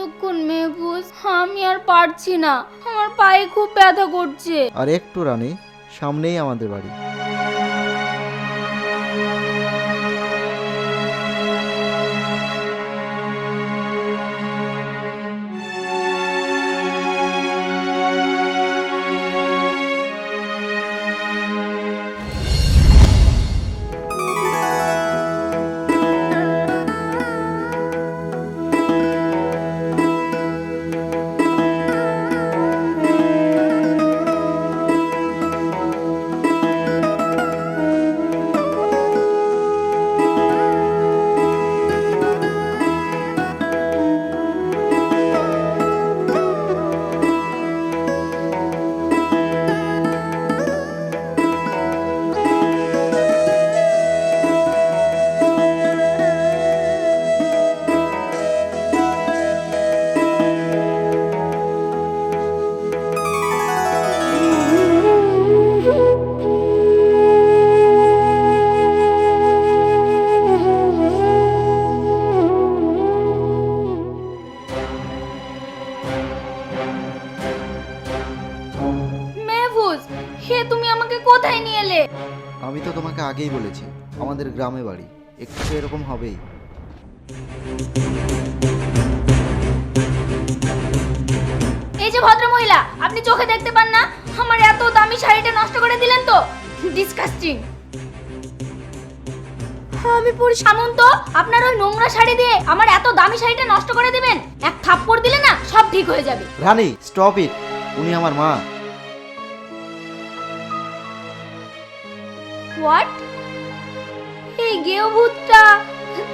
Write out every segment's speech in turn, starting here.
কতক্ষণ মেহফুজ? আমি আর পারছি না, আমার পায়ে খুব ব্যথা করছে। আর একটু রানী, সামনেই আমাদের বাড়ি। মেহফুজ, হে তুমি আমাকে কোথায় নিয়ে এলে? আমি তো তোমাকে আগেই বলেছি, আমাদের গ্রামে বাড়ি, একটু তো এরকম হবেই। এই যে ভদ্র মহিলা, আপনি চোখে দেখতে পান না? আমার এত দামি শাড়িটা নষ্ট করে দিলেন তো। ডিসকাস্টিং। আমি পরি সামন্ত, আপনার ওই নোংরা শাড়ি দিয়ে আমার এত দামি শাড়িটা নষ্ট করে দিবেন? এক থাপ্পড় দিলে না সব ঠিক হয়ে যাবে। রানী, স্টপ ইট, উনি আমার মা। হোয়াট? এই গেয়ভূতটা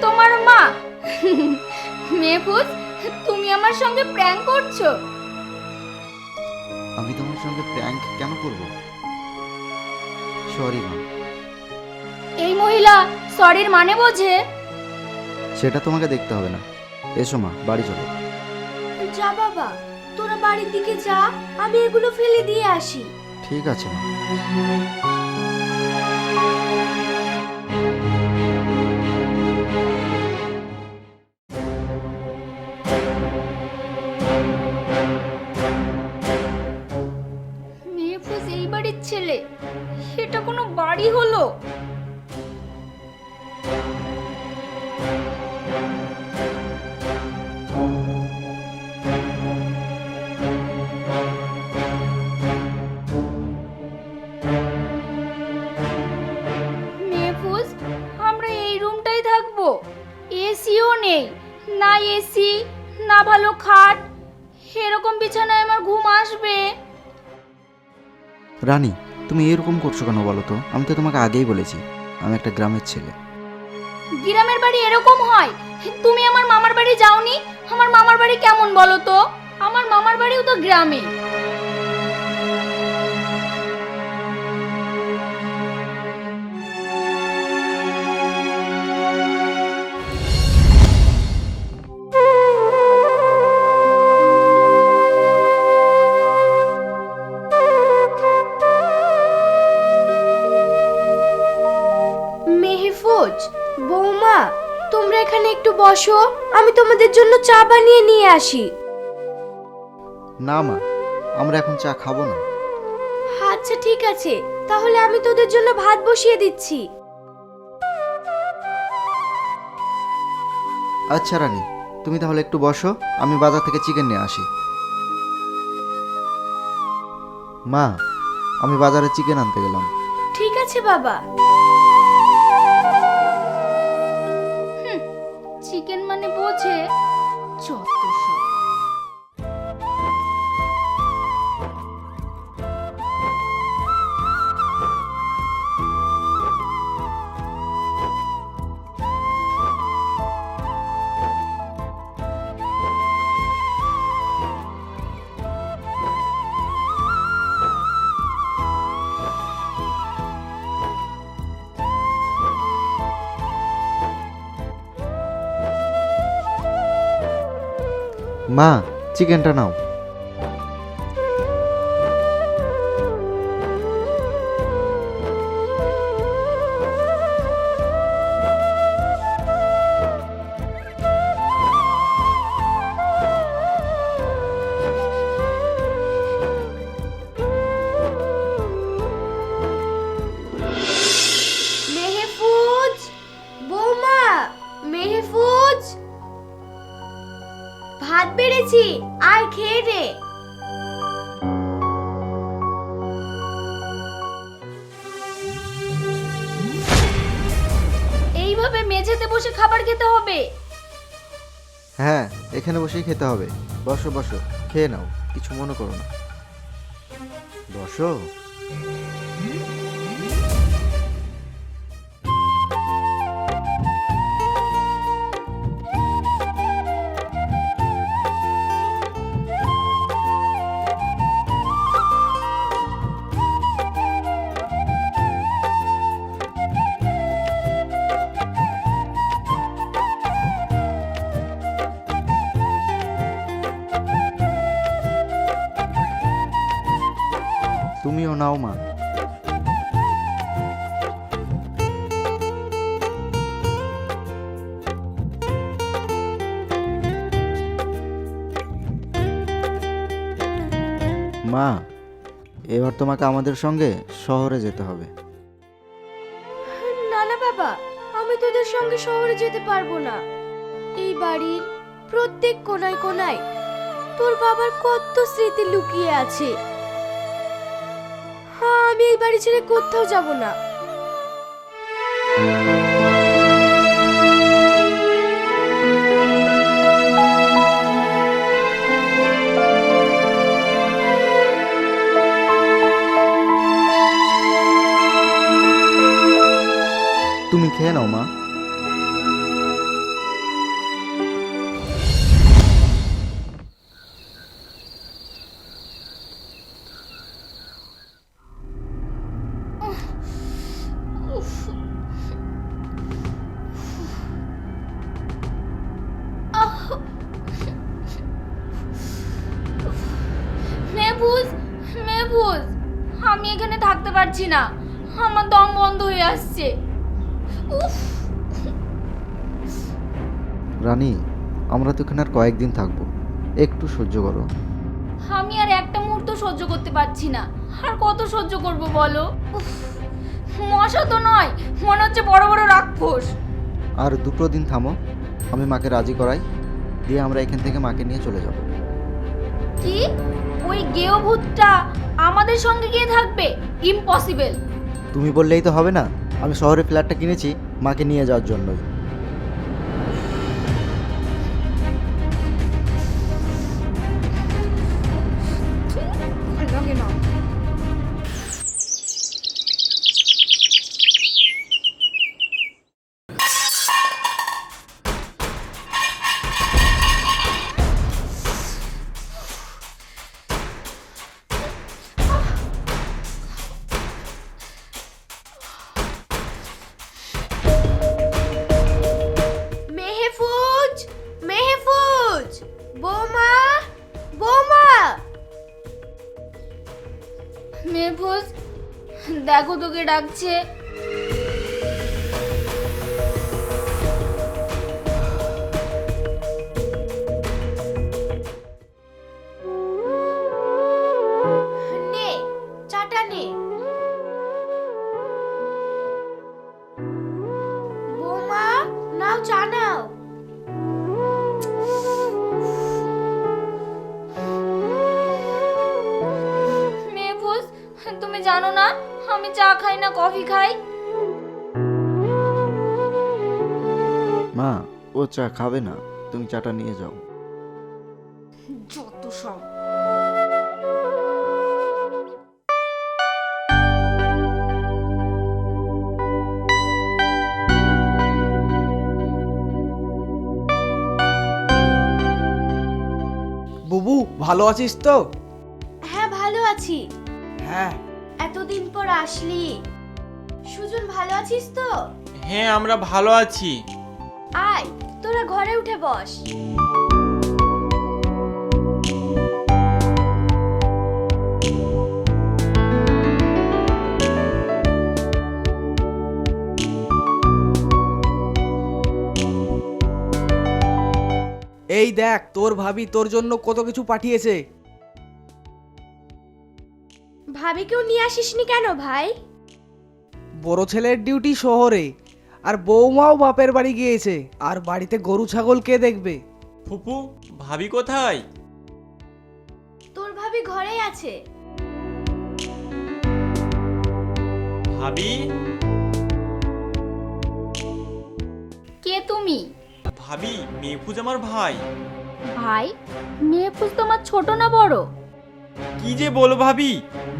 তোমার মা? মেহফুজ, তুমি আমার সঙ্গে প্র্যাঙ্ক করছো? আমি তোমার সঙ্গে প্র্যাঙ্ক কেন করব? সরি মা। এই মহিলা সরির মানে বোঝে? সেটা তোমাকে দেখতে হবে না। এসো মা, বাড়ি চলো। যা বাবা, তোরা বাড়ির দিকে যা, আমি এগুলো ফেলে দিয়ে আসি। ঠিক আছে মা। মেহফুজ এই বাড়ির ছেলে? এটা কোনো বাড়ি হলো? মেহফুজ, আমরা এই রুমটাই থাকবো? এসিও নেই, না এসি না ভালো খাট, এরকম বিছানায় আমার ঘুম আসবে? রানী, তুমি এরকম করছো কেন বলো তো? আমি তো তোমাকে আগেই বলেছি, আমি একটা গ্রামের ছেলে। গ্রামের বাড়ি এরকম হয়? তুমি আমার মামার বাড়ি যাওনি? আমার মামার বাড়ি কেমন বলো তো? আমার মামার বাড়িও তো গ্রামে। মেহফুজ, বৌমা, তোমরা এখানে একটু বসো, আমি তোমাদের জন্য চা বানিয়ে নিয়ে আসি। না মা, আমরা এখন চা খাবো না। আচ্ছা ঠিক আছে, তাহলে আমি তোদের জন্য ভাত বসিয়ে দিচ্ছি। আচ্ছা রানী, তুমি তাহলে একটু বসো, আমি বাজার থেকে চিকেন নিয়ে আসি। মা, আমি বাজারে চিকেন আনতে গেলাম। ঠিক আছে বাবা। চিকেন মানে বোঝে যত সব। মা, চিকেনটা নাও। মেহফুজ, ভাত বেড়েছি, আয় খেয়ে নে। এইভাবে মেঝেতে বসে খাবার খেতে হবে? হ্যাঁ, এখানে বসেই খেতে হবে। বসো বসো, খেয়ে নাও, কিছু মনে করো না। বসো। তুমিও নাও মা। মা, এবার তোমাকে আমাদের সঙ্গে শহরে যেতে হবে। না না বাবা, আমি তোদের সঙ্গে শহরে যেতে পারবো না। এই বাড়ির প্রত্যেক কোনায় কোনায় তোর বাবার কত স্মৃতি লুকিয়ে আছে। হ্যাঁ, আমি এই বাড়ি ছেড়ে কোথাও যাব না। তুমি খেয়ে নাও মা। মেহফুজ, মেহফুজ, আমি এখানে থাকতে পারছি না, আমার দম বন্ধ হয়ে আসছে। উফ। রানী, আমরা তো এখানে আর কয়েকদিন থাকবো, একটু সহ্য করো। আমি আর একটা মুহূর্ত সহ্য করতে পারছি না। আর কত সহ্য করব বলো? উফ, মশা তো নয়, মনে হচ্ছে বড় বড় রাক্ষস। আর দুটো দিন থামো, আমি মাকে রাজি করাই, দিয়ে আমরা এখান থেকে মাকে নিয়ে চলে যাব। কি? ওই গেও ভূতটা আমাদের সঙ্গে গিয়ে থাকবে? ইম্পসিবল। তুমি বললেই তো হবে না, আমি শহরে ফ্ল্যাটটা কিনেছি মাকে নিয়ে যাওয়ার জন্যই। মেহফুজ, মেহফুজ, বৌমা, বৌমা। মেহফুজ, দেখো তোকে ডাকছে। নে, চাটা নে। বৌমা, নাও চা নাও। মেহফুজ, তুমি জানো না আমি চা খাই না, কফি খাই। মা, ও চা খাবে না, তুমি চাটা নিয়ে যাও। যত সব। বুবু, ভালো আছিস তো? হ্যাঁ, ভালো আছি। হ্যাঁ এতদিন পর আসলি। সুজন, ভালো আছিস তো? হ্যাঁ, আমরা ভালো আছি। আয়, তোরা ঘরে উঠে বস। এই দেখ, তোর ভাবি তোর জন্য কত কিছু পাঠিয়েছে। ভাবিকেও নিয়ে আসিসনি কেন ভাই? বড় ছেলের ডিউটি শহরে, আর বৌমাও বাপের বাড়ি গিয়েছে। আর বাড়িতে গরু ছাগল কে দেখবে? ফুপু, ভাবি কোথায়? তোর ভাবি ঘরেই আছে। ভাবি? কে তুমি? ভাবি, মেহফুজ আমার ভাই। ভাই? মেহফুজ তোমার ছোট না বড়? কি যে বলো ভাবি,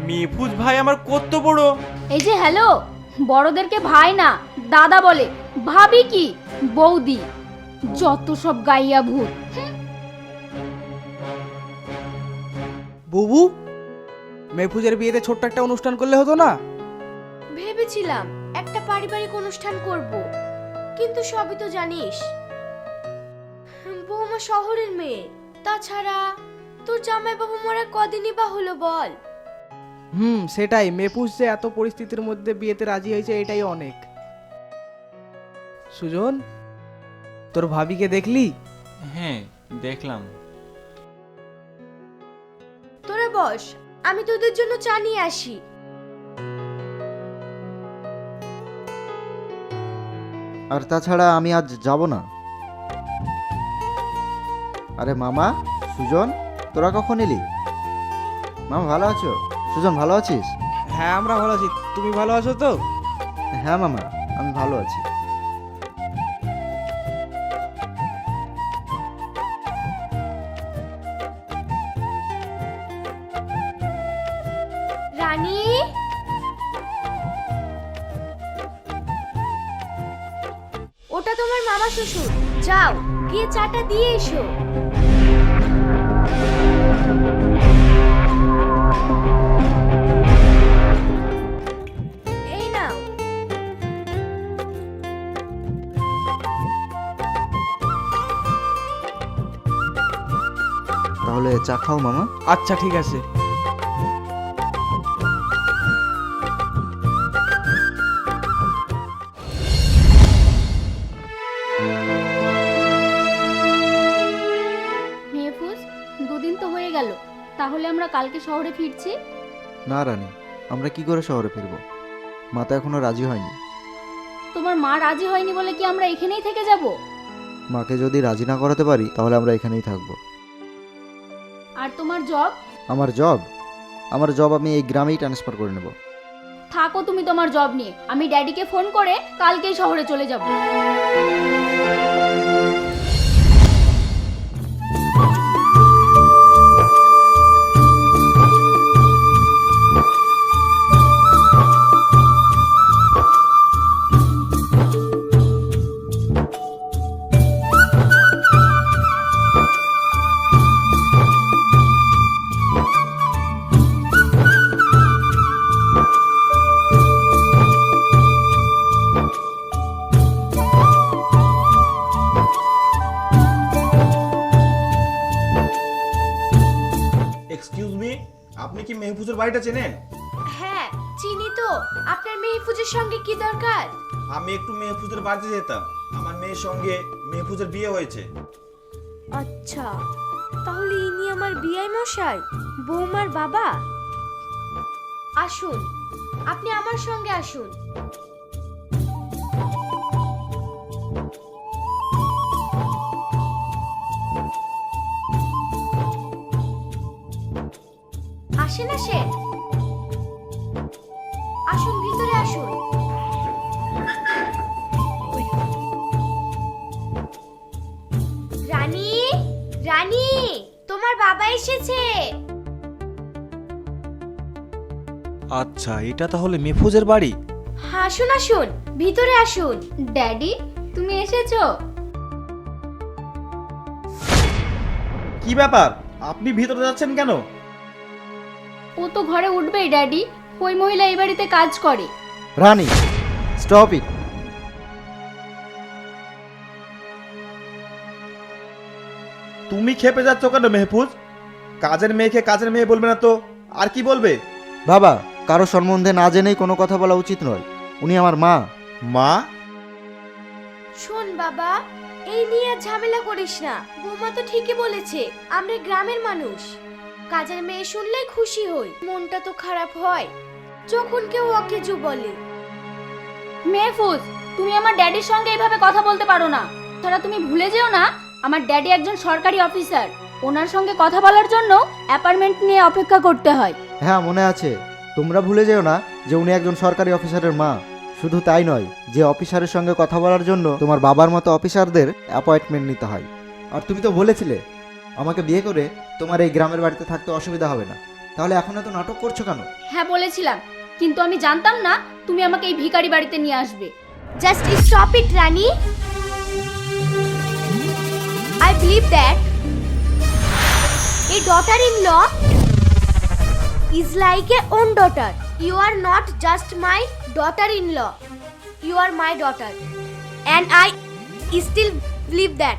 মেহফুজ ভাই আমার কত বড়। এই যে হ্যালো, বড়দেরকে ভাই না দাদা বলে, ভাবি কি বৌদি, যত সব গাইয়া ভূত। বুবু, মেহফুজের বিয়েতে ছোট্ট একটা অনুষ্ঠান করলে হতো না? ভেবেছিলাম একটা পারিবারিক অনুষ্ঠান করব, কিন্তু সবই তো জানিস, বৌমা শহরের মেয়ে। তাছাড়া তোর জামাইবাবু মরা কদিনই বা হলো বল। সেটাই। মেহফুজ যে এত পরিস্থিতির মধ্যে বিয়েতে রাজি হয়েছে এটাই অনেক। সুজন, তোর ভাবিকে দেখলি? হ্যাঁ, দেখলাম। তোরা বস, আমি তোদের জন্য চা নিয়ে আসি। আর তাছাড়া আমি আজ যাব না। আরে মামা, সুজন, তোরা কখন এলি? মামা ভালো আছো? সুজন ভালো আছিস? হ্যাঁ, আমরা ভালো আছি। তুমি ভালো আছো তো? হ্যাঁ মামা, আমি ভালো আছি। রানী, ওটা তোমার মামা শ্বশুর, যাও গিয়ে চাটা দিয়ে এসো। এই নাও। তাহলে চা খাও মামা। আচ্ছা, ঠিক আছে। মেহফুজ, দুদিন তো হয়ে গেল, তাহলে আমরা কালকে শহরে ফিরছি? না রানী, আমরা কি করে শহরে ফিরবো? মা তো এখনো রাজি হয়নি। তোমার মা রাজি হয়নি বলে কি আমরা এখানেই থেকে যাব? মাকে যদি রাজি না করাতে পারি তাহলে আমরা এখানেই থাকবো। আর তোমার জব? আমার জব আমি এই গ্রামেই ট্রান্সফার করে নেব। থাকো তুমি তোমার জব নিয়ে, আমি ড্যাডিকে ফোন করে কালকেই শহরে চলে যাব। এক্সকিউজ মি, আপনি কি মেহফুজের বাড়িটা চেনেন? হ্যাঁ চিনি তো, আপনার মেহফুজের সঙ্গে কি দরকার? আমি একটু মেহফুজের বাড়িতে যেতাম, আমার মেয়ের সঙ্গে মেহফুজের বিয়ে হয়েছে। আচ্ছা, তাহলে ইনি আমার বিআই মশাই, বৌমার বাবা। আসুন, আপনি আমার সঙ্গে আসুন। আসেন আসেন, আসুন ভিতরে আসুন। রানী, রানী, তোমার বাবা এসেছে। আচ্ছা, এটা তাহলে মেহফুজের বাড়ি। আসুন আসুন, ভিতরে আসুন। ড্যাডি, তুমি এসেছো? কি ব্যাপার, আপনি ভিতরে যাচ্ছেন কেন? ও তো ঘরে উঠবেই ড্যাডি, ওই মহিলা এই বাড়িতে কাজ করে। রানী, স্টপ ইট। তুমি খেপে যাচ্ছ কেন মেহফুজ? কাজের মেয়েকে কাজের মেয়ে বলবে না তো আর কি বলবে? বাবা, কারো সম্বন্ধে না জেনেই কোনো কথা বলা উচিত নয়। উনি আমার মা। মা? শোন বাবা, এই নিয়ে আর ঝামেলা করিস না। বৌমা তো ঠিকই বলেছে, আমরা গ্রামের মানুষ। কাজের মেয়ে শুনলেই খুশি হই, মনটা তো খারাপ হয় যখন কেউ অকেজো বলে। মেহফুজ, তুমি আমার ড্যাডির সঙ্গে এইভাবে কথা বলতে পারো না। তারা তুমি ভুলে যেও না, আমার ড্যাডি একজন সরকারি অফিসার। ওনার সঙ্গে কথা বলার জন্য অ্যাপার্টমেন্ট নিয়ে অপেক্ষা করতে হয়। হ্যাঁ মনে আছে। তোমরা ভুলে যেও না যে উনি একজন সরকারি অফিসারের মা। শুধু তাই নয়, যে অফিসারের সঙ্গে কথা বলার জন্য তোমার বাবার মতো অফিসারদের অ্যাপয়েন্টমেন্ট নিতে হয়। আর তুমি তো বলেছিলে আমাকে বিয়ে করে তোমার এই গ্রামের বাড়িতে থাকতে অসুবিধা হবে না, তাহলে এখন এত নাটক করছো কেন? হ্যাঁ বলেছিলাম, কিন্তু আমি জানতাম না তুমি আমাকে এই ভিখারি বাড়িতে নিয়ে আসবে। Just stop it, Rani. I believe that a daughter-in-law is like a own daughter. You are not just my daughter-in-law. You are my daughter. And I still believe that.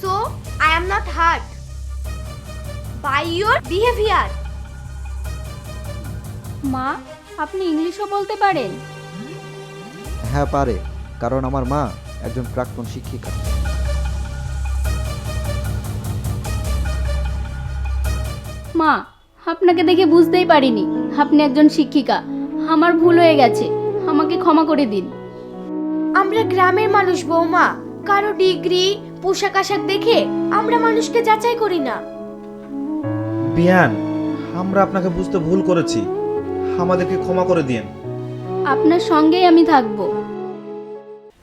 So, I am not hurt by your behavior. মা, আপনি ইংলিশও বলতে পারেন? হ্যাঁ পারে, কারণ আমার মা একজন প্রাক্তন শিক্ষিকা। মা, আপনাকে দেখে বুঝতেই পারিনি আপনি একজন শিক্ষিকা। আমার ভুল হয়ে গেছে, আমাকে ক্ষমা করে দিন। আমরা গ্রামের মানুষ বৌমা, কারো ডিগ্রি পোশাক আশাক দেখে আমরা মানুষকে যাচাই করি না। বিয়ান, আমরা আপনাকে বুঝতে ভুল করেছি, আমাদেরকে ক্ষমা করে দিন। আপনার সঙ্গেই আমি থাকবো।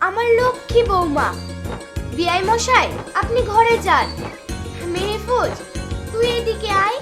আমার লক্ষ্মী বৌমা। বিআই মশাই, আপনি ঘরে যান। মেহফুজ, তুই এদিকে আয়।